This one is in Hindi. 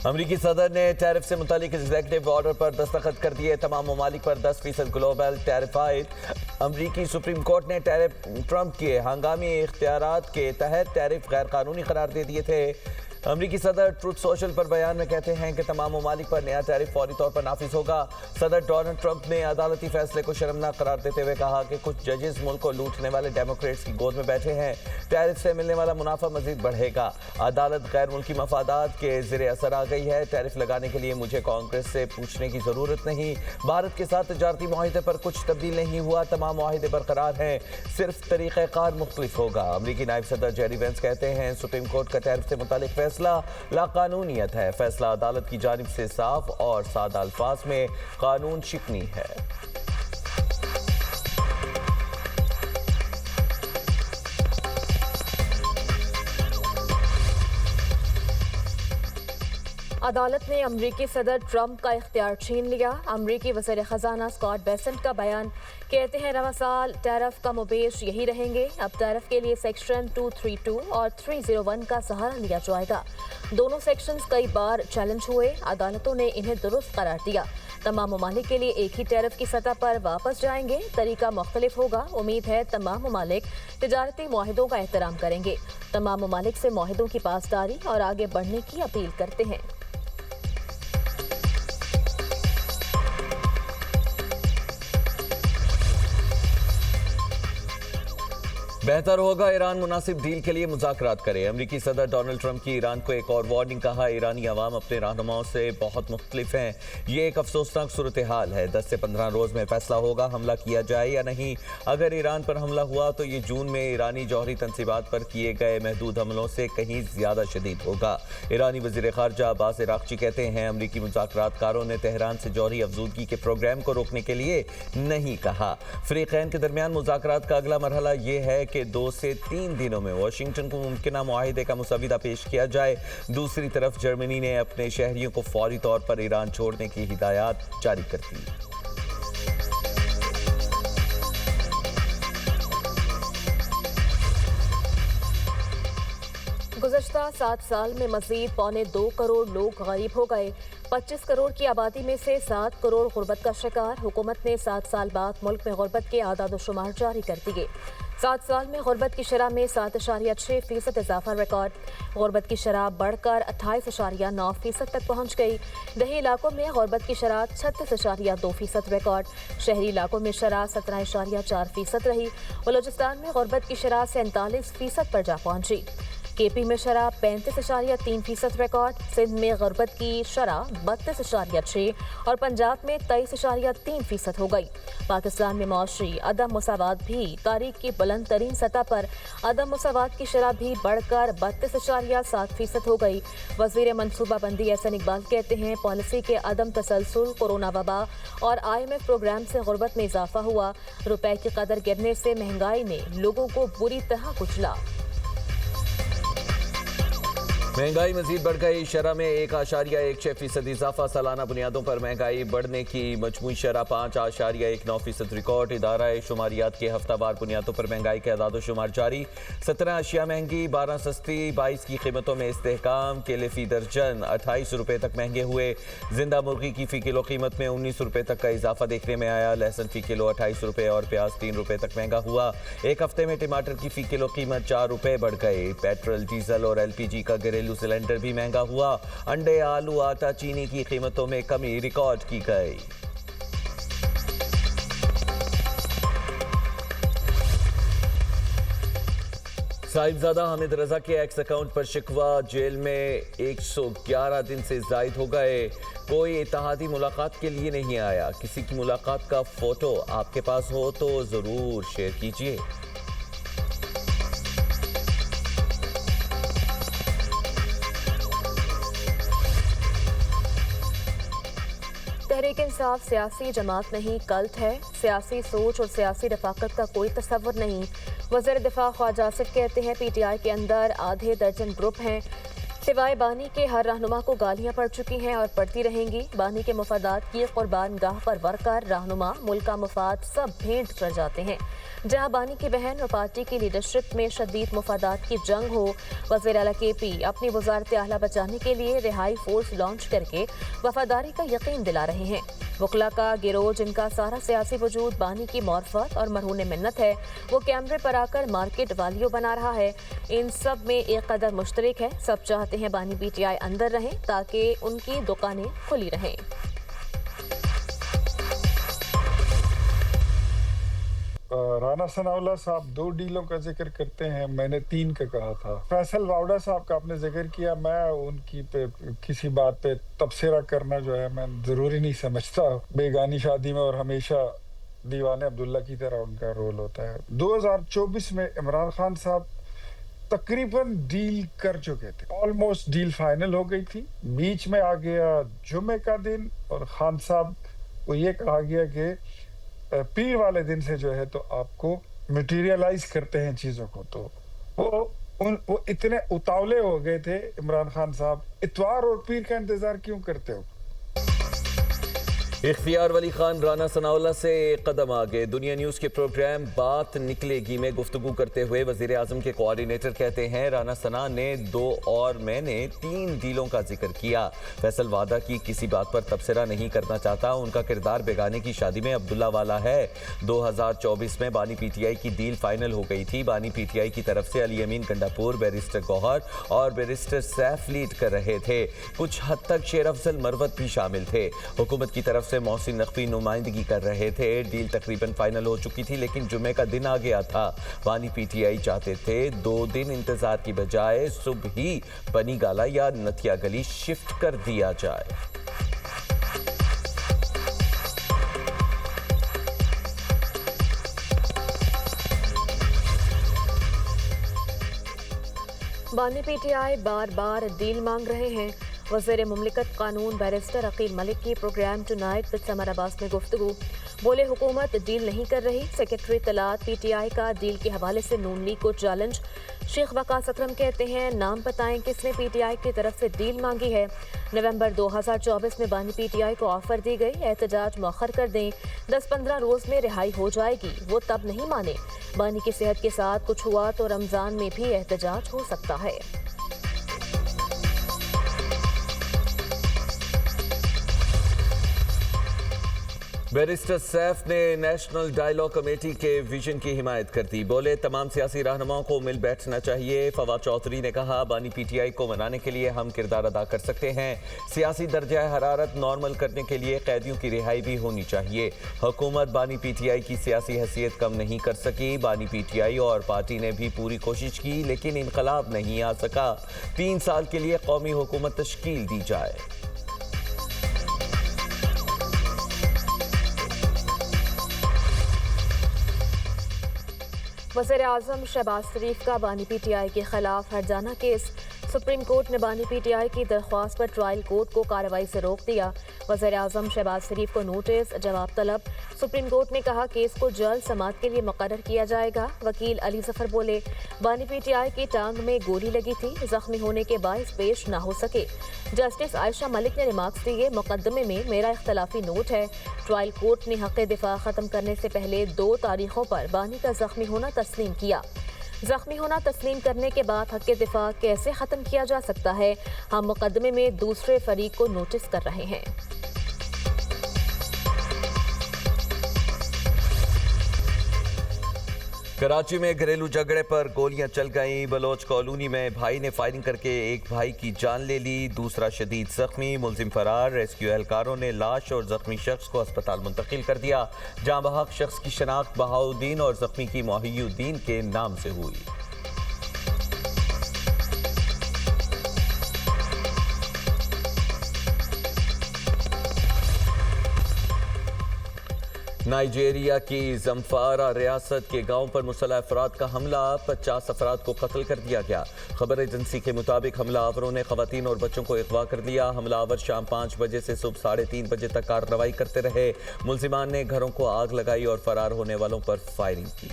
अमरीकी सदर ने टैरिफ से मुतालिक एग्जीक्यूटिव ऑर्डर पर दस्तखत कर दिए। तमाम ममालिक पर 10% ग्लोबल टैरिफाइड। अमरीकी सुप्रीम कोर्ट ने ट्रंप के हंगामी इख्तियारात के तहत टैरिफ गैर कानूनी करार दे दिए थे। अमरीकी सदर ट्रुथ सोशल पर बयान में कहते हैं कि तमाम ममालिक पर नया टैरिफ फौरी तौर पर नाफिज होगा। सदर डोनाल्ड ट्रंप ने अदालती फैसले को शर्मनाक करार देते हुए कहा कि कुछ जजेस मुल्क को लूटने वाले डेमोक्रेट्स की गोद में बैठे हैं। टैरिफ से मिलने वाला मुनाफा मजीद बढ़ेगा। अदालत गैर मुल्की मफादात के ज़ेरे असर आ गई है। टैरिफ लगाने के लिए मुझे कांग्रेस से पूछने की ज़रूरत नहीं। भारत के साथ तजारती मुआहिदे पर कुछ तब्दील नहीं हुआ। तमाम मुआहिदे बरकरार हैं, सिर्फ तरीक़ाकार मुख्तलिफ होगा। अमरीकी नायब सदर जेरी वेंस कहते हैं सुप्रीम कोर्ट का टैरिफ से मुतालिक फैसला लाकानूनियत है। फैसला अदालत की जानिब से साफ और सादा अल्फाज में कानून शिकनी है। अदालत ने अमरीकी सदर ट्रंप का इख्तियार छीन लिया। अमरीकी वज़ीर ख़जाना स्कॉट बेसेंट का बयान, कहते हैं रवा साल टैरिफ का मुबेश यही रहेंगे। अब टैरिफ के लिए सेक्शन 232 और 301 का सहारा लिया जाएगा। दोनों सेक्शंस कई बार चैलेंज हुए, अदालतों ने इन्हें दुरुस्त करार दिया। तमाम ममालिक के लिए एक ही टैरिफ की सतह पर वापस जाएंगे। तरीका मुख्तलिफ होगा। उम्मीद है तमाम ममालिक तिजारती मुआहिदों का एहतराम करेंगे। तमाम ममालिक से मुआहिदों की पासदारी और आगे बढ़ने की अपील करते हैं। बेहतर होगा ईरान मुनासिब डील के लिए मुज़ाकरात करे। अमरीकी सदर डोनाल्ड ट्रंप की ईरान को एक और वार्निंग। कहा, ईरानी अवाम अपने रहनुमाओं से बहुत मुख्तलिफ हैं। ये एक अफसोसनाक सूरत हाल है। 10 से 15 रोज़ में फैसला होगा हमला किया जाए या नहीं। अगर ईरान पर हमला हुआ तो ये जून में ईरानी जौहरी तनसीबात पर किए गए महदूद हमलों से कहीं ज़्यादा शदीद होगा। ईरानी वज़ीर ख़ारजा अब्बास इराक़ची कहते हैं अमरीकी मुज़ाकरातकारों ने तेहरान से जौहरी अफजूदगी के प्रोग्राम को रोकने के लिए नहीं कहा। फ़रीक़ैन के दरमियान मुज़ाकरात का अगला मरहला ये है कि 2 से 3 दिनों में वाशिंगटन को मुमकिना मुआहिदे का मुसविदा पेश किया जाए। दूसरी तरफ जर्मनी ने अपने शहरियों को फौरी तौर पर ईरान छोड़ने की हिदायत जारी कर दी। गुज़श्ता 7 साल में मज़ीद 2.25 करोड़ लोग गरीब हो गए। 25 करोड़ की आबादी में से 7 करोड़ गुर्बत का शिकार। हुकूमत ने 7 साल बाद मुल्क में गुर्बत के आदाद शुमार जारी कर दिए। 7 साल में गुर्बत की शरह में 7.6% इजाफा रिकॉर्ड। गुर्बत की शरह बढ़कर 28.9% तक पहुँच गई। दही इलाकों में गुर्बत की शरह 36.2% रिकॉर्ड। शहरी इलाकों में शरह 17.4% रही। बलूचिस्तान में गुर्बत की शरह 47% पर जा पहुँची। केपी में शरह 35.3% रिकॉर्ड। सिंध में गुर्बत की शरह 32.6 और पंजाब में 23.3% हो गई। पाकिस्तान में मौशी अदम मुसावात भी तारीख की बुलंद तरीन सतह पर। अदम मुसावात की शरह भी बढ़कर 32.7% हो गई। वज़ीर मनसूबाबंदी एहसन इकबाल कहते हैं पॉलिसी के अदम तसलसल, कोरोना वबा और IMF प्रोग्राम से गुर्बत में इजाफा हुआ। रुपए की कदर गिरने से महंगाई ने लोगों को बुरी तरह कुचला। महंगाई मजीद बढ़ गई। शरह में 1.16% इजाफा। सालाना बुनियादों पर महंगाई बढ़ने की मजमूई शरह 5.19% रिकॉर्ड। इदारा शुमारियात के हफ्तावार बुनियादों पर महंगाई के अदाद शुमार जारी। 17 अशिया महंगी, 12 सस्ती। 22 की कीमतों में इस्तेहकाम। केले फी दर्जन 28 रुपये तक महंगे हुए। जिंदा मुर्गी की फ़ी किलो कीमत में 19 रुपये तक का इजाफा देखने में आया। लहसुन फ़ी किलो 28 रुपये और प्याज 3 रुपये तक महंगा हुआ। एक हफ्ते में टमाटर की फ़ी किलो कीमत 4 रुपये बढ़ गई। पेट्रोल, डीजल और LPG का घरेलू सिलेंडर भी महंगा हुआ। अंडे, आलू, आटा, चीनी की कीमतों में कमी रिकॉर्ड की गई। साहिबजादा हामिद रजा के एक्स अकाउंट पर शिकवा। जेल में 111 दिन से जायद हो गए। कोई इत्तेहादी मुलाकात के लिए नहीं आया। किसी की मुलाकात का फोटो आपके पास हो तो जरूर शेयर कीजिए। तहरीक इंसाफ सियासी जमात नहीं, कल्ट है। सियासी सोच और सियासी रफाकत का कोई तस्वर नहीं। वज़ीर दिफा ख्वाजा आसिफ कहते हैं PTI के अंदर आधे दर्जन ग्रुप हैं। सिवाय बानी के हर रहनुमा को गालियां पड़ चुकी हैं और पड़ती रहेंगी। बानी के मुफादात की कुर्बान गाह पर वर्कर, रहनुमा, मुल्क का मुफाद सब भेंट कर जाते हैं। जहां बानी की बहन और पार्टी की लीडरशिप में शदीद मुफादात की जंग हो, वज़ीर आला KP अपनी वज़ारत आला बचाने के लिए रिहाई फोर्स लॉन्च करके वफादारी का यकीन दिला रहे हैं। वकला का गिरोह जिनका सारा सियासी वजूद बानी की मौरफत और मरहून मिन्नत है, वो कैमरे पर आकर मार्केट वालियों बना रहा है। इन सब में एक कदर मुश्तरक है, सब चाहते हैं बानी PTI अंदर रहें ताकि उनकी दुकानें खुली रहें। राना सनाउल्लाह साहब 2 डीलों का जिक्र करते हैं, मैंने 3 का कहा था। फैसल वावड़ा साहब का आपने जिक्र किया, मैं उनकी पे किसी बात पे तबसरा करना जो है मैं ज़रूरी नहीं समझता। बेगानी शादी में और हमेशा दीवाने अब्दुल्ला की तरह उनका रोल होता है। 2024 में इमरान खान साहब तकरीबन डील कर चुके थे, ऑलमोस्ट डील फाइनल हो गई थी। बीच में आ गया जुमे का दिन और खान साहब को ये कहा गया कि पीर वाले दिन से जो है तो आपको मटेरियलाइज करते हैं चीज़ों को। तो वो इतने उतावले हो गए थे इमरान खान साहब, इतवार और पीर का इंतजार क्यों करते हो? इख्तियार वली खान राना सनाउल्लाह से एक कदम आगे। दुनिया न्यूज़ के प्रोग्राम बात निकलेगी में गुफ्तगू करते हुए वज़ीर आज़म के कोऑर्डिनेटर कहते हैं, राना सना ने 2 और मैंने 3 डीलों का जिक्र किया। फैसल वादा की किसी बात पर तबसरा नहीं करना चाहता, उनका किरदार बेगाने की शादी में अब्दुल्ला वाला है। 2024 में बानी PTI की डील फाइनल हो गई थी। बानी PTI की तरफ से अली अमीन गंडापुर, बैरिस्टर गौहर और बैरिस्टर सैफ लीड कर रहे थे। कुछ हद तक शेर अफजल मरवत भी शामिल थे। हुकूमत की तरफ से मोहसिन नकवी नुमाइंदगी कर रहे थे। डील तकरीबन फाइनल हो चुकी थी, लेकिन जुमे का दिन आ गया था। बानी PTI चाहते थे 2 दिन इंतजार की बजाय सुबह ही बनी गाला या नथिया गली शिफ्ट कर दिया जाए। बानी PTI बार बार डील मांग रहे हैं। वज़ीर मुमलिकत कानून बैरिस्टर अकील मलिक की programme tonight with Samar Abbas में गुफ्तगू, बोले हुकूमत डील नहीं कर रही। सेक्रेटरी तलात PTI का डील के हवाले से नून लीग को चैलेंज। शेख वकास अकरम कहते हैं, नाम बताएं किसने PTI की तरफ से डील मांगी है। नवंबर 2024 में बानी PTI को ऑफर दी गई, एहतजाज मौखर कर दें, 10-15 रोज में रिहाई हो जाएगी। वो तब नहीं माने। बानी की सेहत के साथ कुछ हुआ तो रमजान में भी एहतजाज हो सकता है। बैरिस्टर सैफ ने नेशनल डायलॉग कमेटी के विजन की हिमायत कर दी। बोले, तमाम सियासी रहनुमाओं को मिल बैठना चाहिए। फवाद चौधरी ने कहा, बानी PTI को मनाने के लिए हम किरदार अदा कर सकते हैं। सियासी दर्जा हरारत नॉर्मल करने के लिए कैदियों की रिहाई भी होनी चाहिए। हुकूमत बानी PTI की सियासी हैसियत कम नहीं कर सकी। बानी PTI और पार्टी ने भी पूरी कोशिश की, लेकिन इनकलाब नहीं आ सका। 3 साल के लिए कौमी हुकूमत तश्कील दी जाए। वज़ीर आज़म शहबाज शरीफ का बानी PTI के खिलाफ हर्जाना केस। सुप्रीम कोर्ट ने बानी PTI की दरख्वास्त पर ट्रायल कोर्ट को कार्रवाई से रोक दिया। वज़ीर आज़म शहबाज शरीफ को नोटिस, जवाब तलब। सुप्रीम कोर्ट ने कहा केस को जल्द समाअत के लिए मुकर्रर किया जाएगा। वकील अली जफर बोले, बानी PTI की टांग में गोली लगी थी, जख्मी होने के बायस पेश ना हो सके। जस्टिस आयशा मलिक ने रिमार्क्स दिए, मुकदमे में मेरा इख्तलाफी नोट है। ट्रायल कोर्ट ने हक़ दिफा ख़त्म करने से पहले 2 तारीखों पर बानी का जख्मी होना तस्लीम किया। जख्मी होना तस्लीम करने के बाद हक़ दिफा कैसे ख़त्म किया जा सकता है? हम मुकदमे में दूसरे फरीक को नोटिस कर रहे हैं। कराची में घरेलू झगड़े पर गोलियां चल गईं। बलोच कॉलोनी में भाई ने फायरिंग करके एक भाई की जान ले ली, दूसरा शदीद जख्मी, मुलजिम फरार। रेस्क्यू एहलकारों ने लाश और जख्मी शख्स को अस्पताल मुंतकिल कर दिया। जाँ बहक शख्स की शनाख्त बहाउद्दीन और जख्मी की मोहियुद्दीन के नाम से हुई। नाइजेरिया की जम्फारा रियासत के गांव पर मुसल्लह अफराद का हमला, 50 अफराद को कत्ल कर दिया गया। खबर एजेंसी के मुताबिक हमलावरों ने खवातीन और बच्चों को अगवा कर लिया। हमलावर शाम 5 बजे से सुबह 3:30 बजे तक कार्रवाई करते रहे। मुलजिमान ने घरों को आग लगाई और फरार होने वालों पर फायरिंग की।